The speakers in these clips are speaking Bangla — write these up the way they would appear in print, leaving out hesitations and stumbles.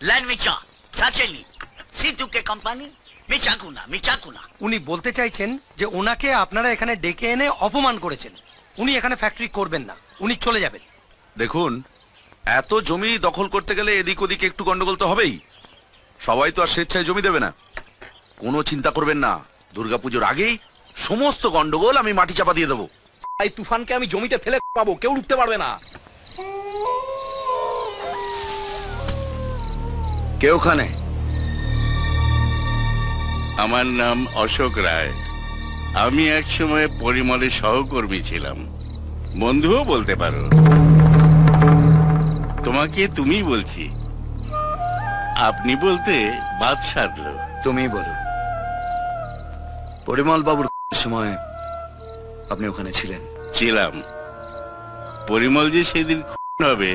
লাইন মিচা সাচেলি সিতুকে কোম্পানি মিচাকুনা। উনি বলতে চাইছেন যে ওনাকে আপনারা এখানে ডেকে এনে অপমান করেছেন। উনি এখানে ফ্যাক্টরি করবেন না, উনি চলে যাবেন। দেখুন, এত জমি দখল করতে গেলে এদিক ওদিকে একটু গন্ডগোল তো হবেই। সবাই তো আর স্বেচ্ছায় জমি দেবে না। কোনো চিন্তা করবেন না, দুর্গাপুজোর আগেই সমস্ত গন্ডগোল আমি মাটি চাপা দিয়ে দেবো। এই তুফানকে আমি জমিতে ফেলে পাবো, কেউ ঢুকতে পারবে না। কে ওখানে? আমার নাম অশোক রায়। আমি এক সময় পরিমলের সহকর্মী ছিলাম, বন্ধুও বলতে পারো। তোমাকে তুমি বলছি, আপনি বলতে বাদ সাধলো। তুমি বলো, পরিমল বাবুর সময় আপনি ওখানে ছিলেন? ছিলাম। পরিমল যে সেদিন হবে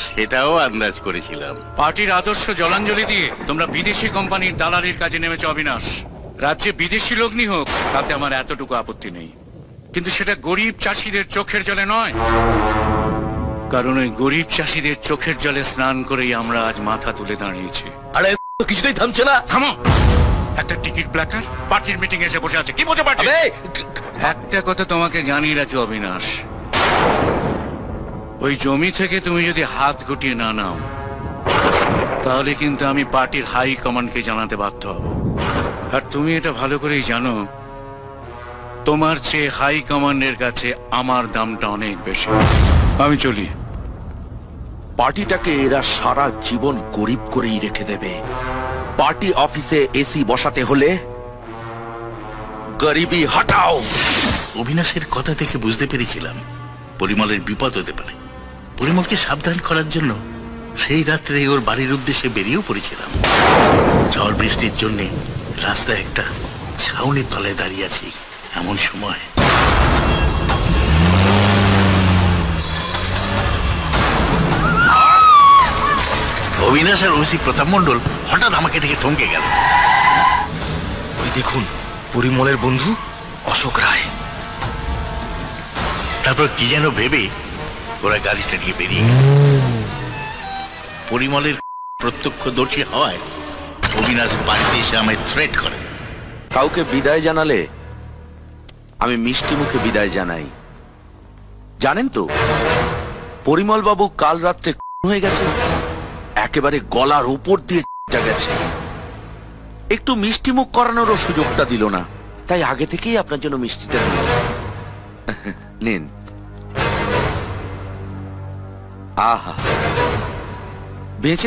সেটাও আন্দাজ করেছিলাম। পার্টির আদর্শ জলাঞ্জলি দিয়ে তোমরা বিদেশি কোম্পানির দালালির কাজে নেমেছ অবিনাশ। রাজ্যে বিদেশি লগ্নি হোক তাতে আমার এতটুকু আপত্তি নেই, কিন্তু সেটা গরিব চাষিদের চোখের জলে নয়। কারণ ওই গরিব চাষিদের চোখের জলে স্নান করেই আমরা আজ মাথা তুলে দাঁড়িয়েছি। আরে কিছুতেই থামছে না। থামো! একটা টিকিট প্ল্যাকার পার্টির মিটিং এসে বসে আছে, কি বোঝো পার্টি? একটা কথা তোমাকে জানিয়ে রাখি অবিনাশ, ওই জমি থেকে তুমি যদি হাত গুটিয়ে না নাও তাহলে কিন্তু আমি পার্টির হাই কমান্ডকে জানাতে বাধ্য হব। আর তুমি এটা ভালো করেই জানো, তোমার চেয়ে হাই কমান্ডের কাছে আমার দামটা অনেক বেশি। আমি চলি। পার্টিটাকে এরা সারা জীবন গরিব করেই রেখে দেবে। পার্টি অফিসে এসি বসাতে হলে গরিবি হটাও। অবিনাশের কথা থেকে বুঝতে পেরেছিলাম পরিমলের বিপদ হতে পারে। পরিমলকে সাবধান করার জন্য সেই রাত্রে ওর বাড়ির উদ্দেশ্যে বেরিয়েও পড়েছিলাম। ঝড় বৃষ্টির জন্য রাস্তায় একটা ছাউনির তলে দাঁড়িয়ে আছি, এমন সময় অবিনাশ আর ওসি প্রতাপ মণ্ডল হঠাৎ আমাকে দেখে থমকে গেল। ওই দেখুন, পরিমলের বন্ধু অশোক রায়। তারপর কি যেন ভেবে ওরা গাড়িটা নিয়ে বেরিয়ে গেল। পরিমলের প্রত্যক্ষদর্শী হওয়ায় অবিনাশ বাড়িতে এসে আমায় থ্রেট করে। কাউকে বিদায় জানালে আমি মিষ্টি মুখে বিদায় জানাই। জানেন তো, পরিমল বাবু কাল রাত্রে হয়ে গেছে, একেবারে গলার উপর দিয়ে গেছে। একটু মিষ্টি মুখ করানোরও সুযোগটা দিল না, তাই আগে থেকেই আপনার জন্য মিষ্টিটা নিন। আহা, বেঁচে